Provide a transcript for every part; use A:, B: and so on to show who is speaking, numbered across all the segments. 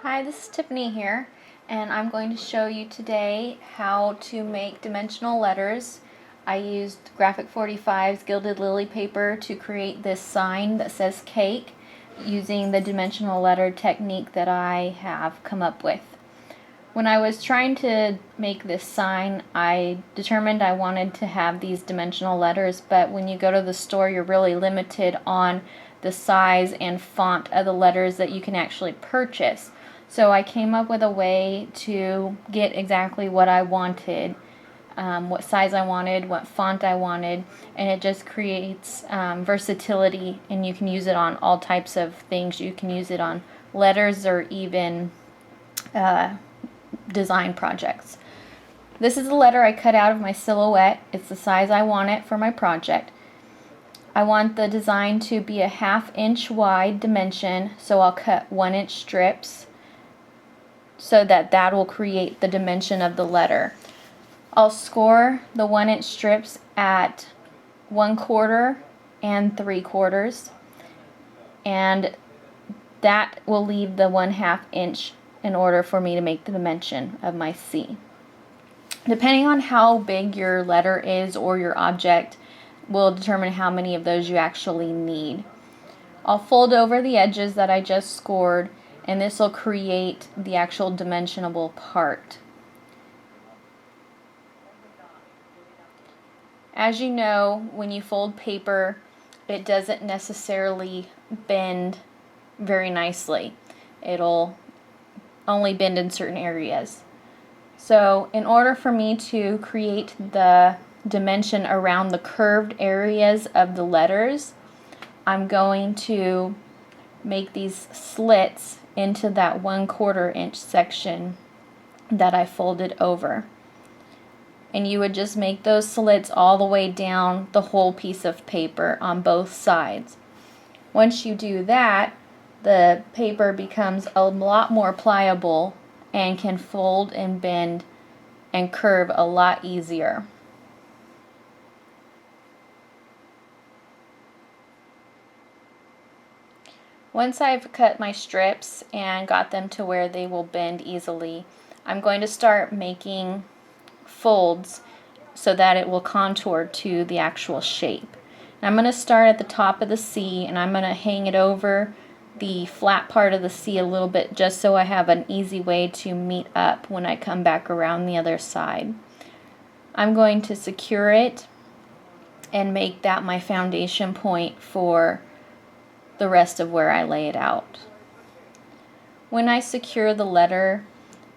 A: Hi, this is Tiffany here, and I'm going to show you today how to make dimensional letters. I used Graphic 45's Gilded Lily paper to create this sign that says cake using the dimensional letter technique that I have come up with. When I was trying to make this sign, I determined I wanted to have these dimensional letters, but when you go to the store, you're really limited on the size and font of the letters that you can actually purchase. So I came up with a way to get exactly what I wanted, what size I wanted, what font I wanted, and it just creates versatility, and you can use it on all types of things. You can use it on letters or even design projects. This is the letter I cut out of my silhouette. It's the size I want it for my project. I want the design to be a 1/2 inch wide dimension, so I'll cut 1-inch strips so that will create the dimension of the letter. I'll score the 1-inch strips at 1/4 and 3/4, and that will leave the 1/2 inch in order for me to make the dimension of my C. Depending on how big your letter is or your object will determine how many of those you actually need. I'll fold over the edges that I just scored, and this will create the actual dimensionable part. As you know, when you fold paper, it doesn't necessarily bend very nicely. It'll only bend in certain areas. So in order for me to create the dimension around the curved areas of the letters, I'm going to make these slits into that 1/4 inch section that I folded over. And you would just make those slits all the way down the whole piece of paper on both sides. Once you do that, the paper becomes a lot more pliable and can fold and bend and curve a lot easier. Once I've cut my strips and got them to where they will bend easily, I'm going to start making folds so that it will contour to the actual shape. And I'm going to start at the top of the C, and I'm going to hang it over the flat part of the C a little bit just so I have an easy way to meet up when I come back around the other side. I'm going to secure it and make that my foundation point for the rest of where I lay it out. When I secure the letter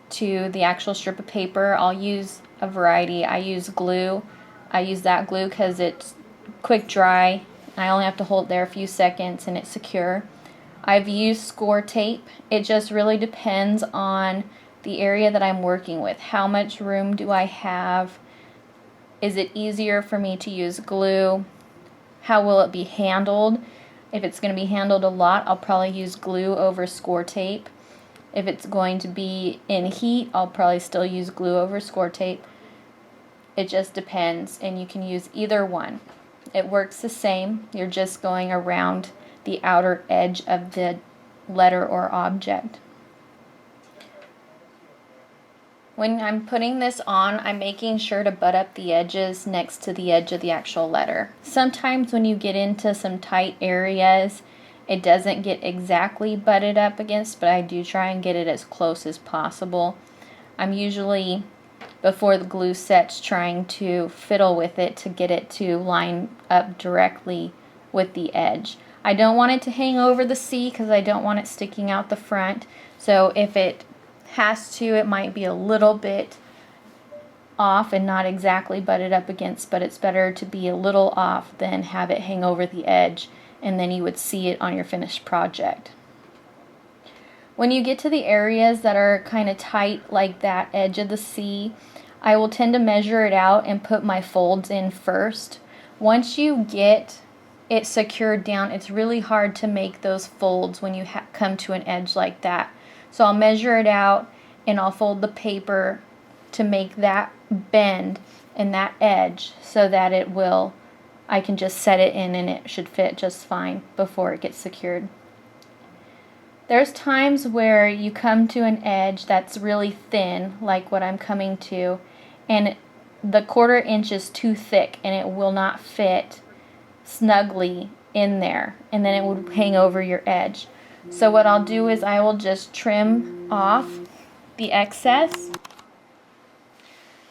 A: to the actual strip of paper, I'll use a variety. I use glue. I use that glue because it's quick dry. I only have to hold it there a few seconds and it's secure. I've used score tape. It just really depends on the area that I'm working with. How much room do I have? Is it easier for me to use glue? How will it be handled? If it's going to be handled a lot, I'll probably use glue over score tape. If it's going to be in heat, I'll probably still use glue over score tape. It just depends, and you can use either one. It works the same. You're just going around the outer edge of the letter or object. When I'm putting this on, I'm making sure to butt up the edges next to the edge of the actual letter. Sometimes when you get into some tight areas, it doesn't get exactly butted up against, but I do try and get it as close as possible. I'm usually, before the glue sets, trying to fiddle with it to get it to line up directly with the edge. I don't want it to hang over the C because I don't want it sticking out the front. So if it has to, it might be a little bit off and not exactly butted up against, but it's better to be a little off than have it hang over the edge and then you would see it on your finished project. When you get to the areas that are kind of tight, like that edge of the C, I will tend to measure it out and put my folds in first. Once you get it secured down, it's really hard to make those folds when you come to an edge like that. So I'll measure it out and I'll fold the paper to make that bend and that edge so that I can just set it in and it should fit just fine before it gets secured. There's times where you come to an edge that's really thin, like what I'm coming to, and the 1/4 inch is too thick and it will not fit snugly in there, and then it would hang over your edge. So what I'll do is I will just trim off the excess.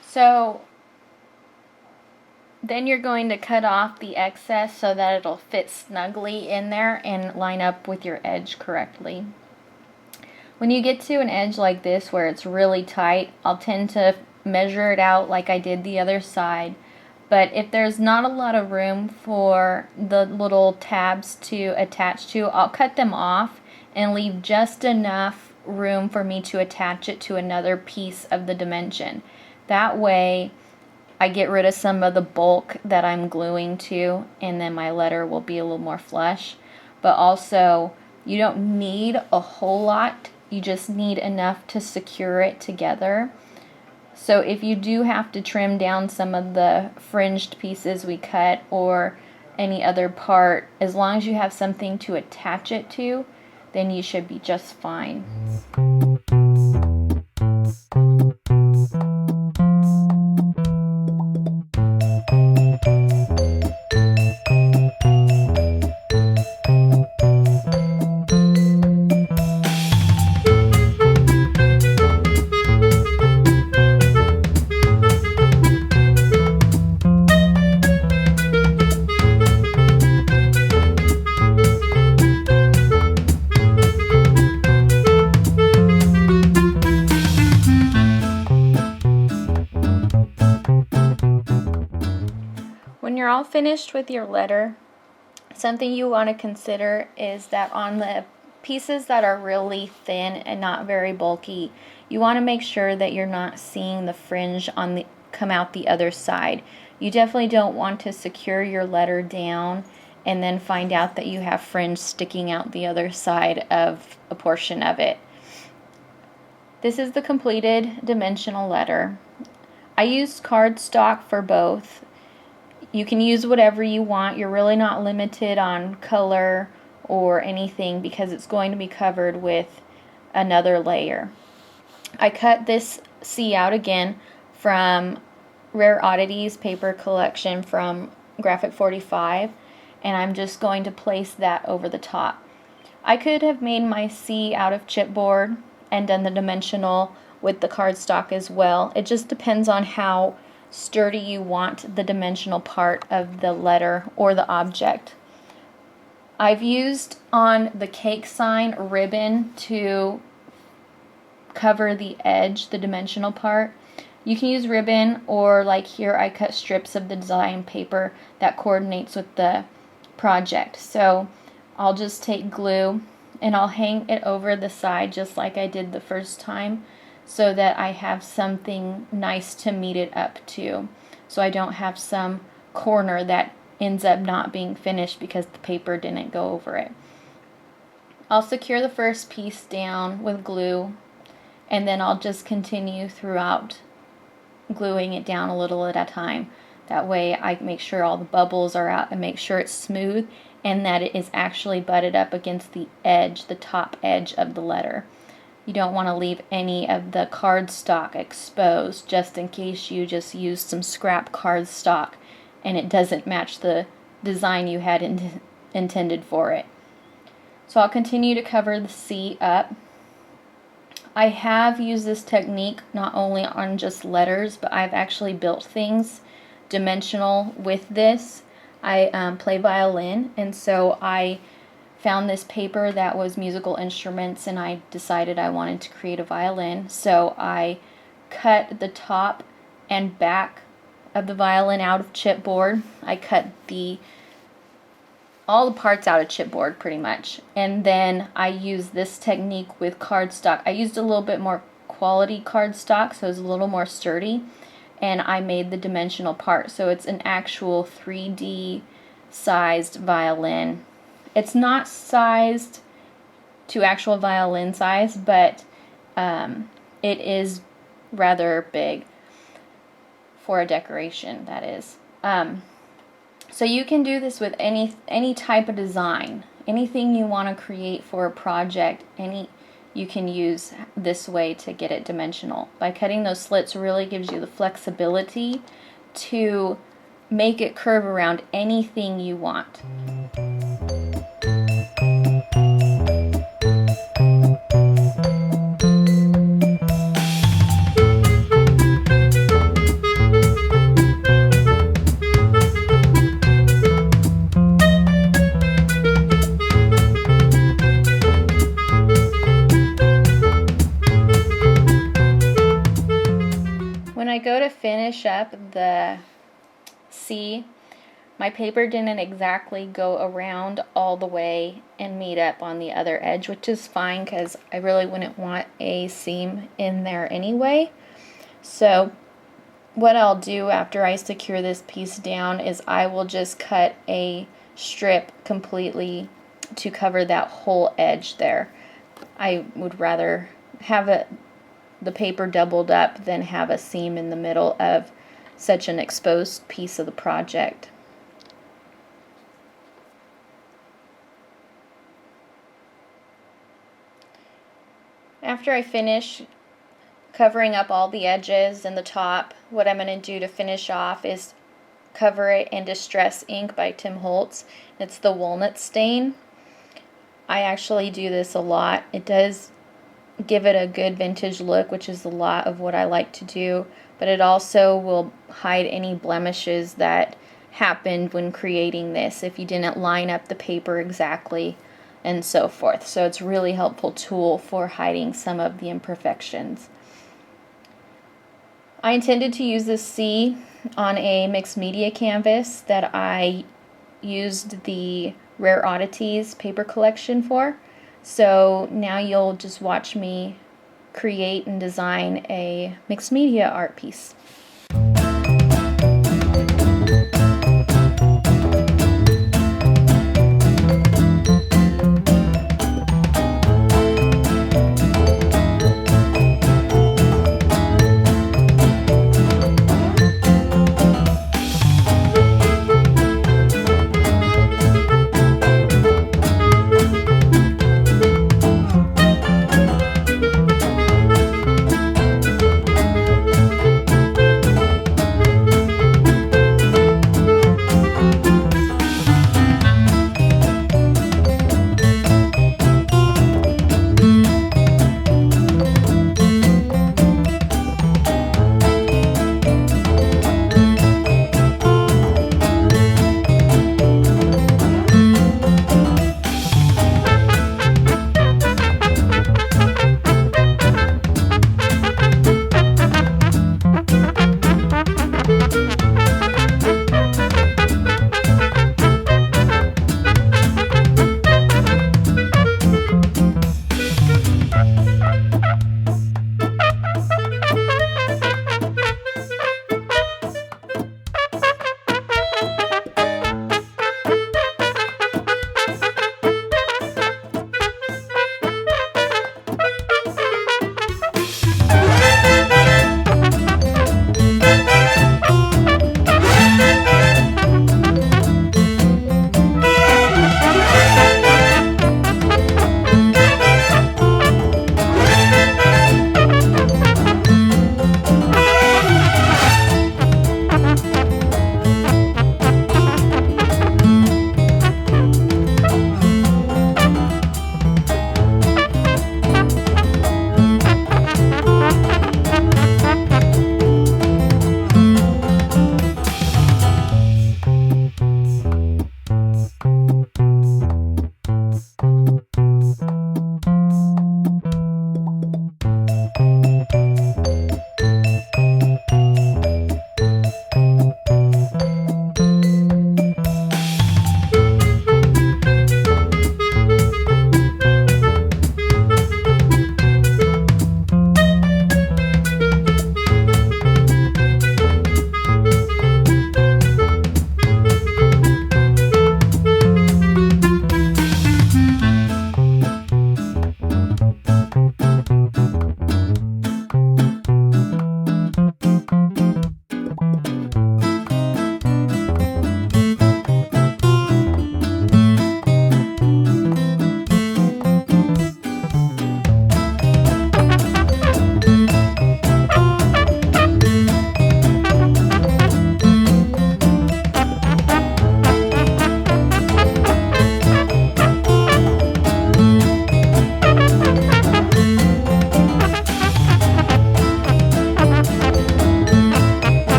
A: So then you're going to cut off the excess so that it'll fit snugly in there and line up with your edge correctly. When you get to an edge like this where it's really tight, I'll tend to measure it out like I did the other side. But if there's not a lot of room for the little tabs to attach to, I'll cut them off and leave just enough room for me to attach it to another piece of the dimension. That way I get rid of some of the bulk that I'm gluing to, and then my letter will be a little more flush. But also, you don't need a whole lot, you just need enough to secure it together. So if you do have to trim down some of the fringed pieces we cut or any other part, as long as you have something to attach it to, then you should be just fine. When you're all finished with your letter, something you want to consider is that on the pieces that are really thin and not very bulky, you want to make sure that you're not seeing the fringe on the come out the other side. You definitely don't want to secure your letter down and then find out that you have fringe sticking out the other side of a portion of it. This is the completed dimensional letter. I used cardstock for both. You can use whatever you want. You're really not limited on color or anything because it's going to be covered with another layer. I cut this C out again from Rare Oddities paper collection from Graphic 45, and I'm just going to place that over the top. I could have made my C out of chipboard and done the dimensional with the cardstock as well. It just depends on how sturdy you want the dimensional part of the letter or the object. I've used on the cake sign ribbon to cover the edge, the dimensional part. You can use ribbon, or like here I cut strips of the design paper that coordinates with the project. So I'll just take glue and I'll hang it over the side just like I did the first time, so that I have something nice to meet it up to, so I don't have some corner that ends up not being finished because the paper didn't go over it. I'll secure the first piece down with glue, and then I'll just continue throughout gluing it down a little at a time. That way I make sure all the bubbles are out and make sure it's smooth and that it is actually butted up against the edge, the top edge of the letter. You don't want to leave any of the cardstock exposed just in case you just use some scrap cardstock and it doesn't match the design you had intended for it. So I'll continue to cover the C up. I have used this technique not only on just letters, but I've actually built things dimensional with this. I play violin, and so I found this paper that was musical instruments, and I decided I wanted to create a violin. So I cut the top and back of the violin out of chipboard. I cut all the parts out of chipboard pretty much, and then I used this technique with cardstock. I used a little bit more quality cardstock, so it's a little more sturdy, and I made the dimensional part, so it's an actual 3D sized violin. It's not sized to actual violin size, but it is rather big for a decoration, that is. So you can do this with any type of design. anything you want to create for a project, you can use this way to get it dimensional. By cutting those slits really gives you the flexibility to make it curve around anything you want. When I go to finish up the C, my paper didn't exactly go around all the way and meet up on the other edge, which is fine because I really wouldn't want a seam in there anyway. So what I'll do after I secure this piece down is I will just cut a strip completely to cover that whole edge there. I would rather have the paper doubled up than have a seam in the middle of such an exposed piece of the project. After I finish covering up all the edges and the top, what I'm going to do to finish off is cover it in Distress Ink by Tim Holtz. It's the walnut stain. I actually do this a lot. It does give it a good vintage look, which is a lot of what I like to do, but it also will hide any blemishes that happened when creating this if you didn't line up the paper exactly and so forth. So it's a really helpful tool for hiding some of the imperfections. I intended to use this C on a mixed media canvas that I used the Rare Oddities paper collection for. So now you'll just watch me create and design a mixed media art piece.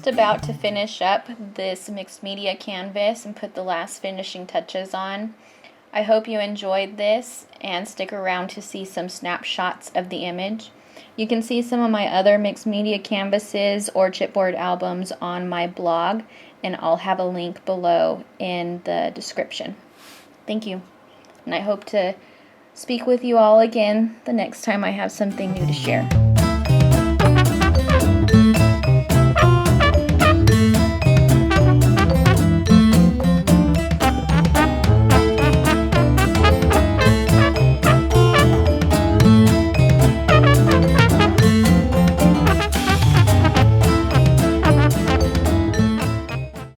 A: just about to finish up this mixed media canvas and put the last finishing touches on. I hope you enjoyed this and stick around to see some snapshots of the image. You can see some of my other mixed media canvases or chipboard albums on my blog, and I'll have a link below in the description. Thank you, and I hope to speak with you all again the next time I have something new to share.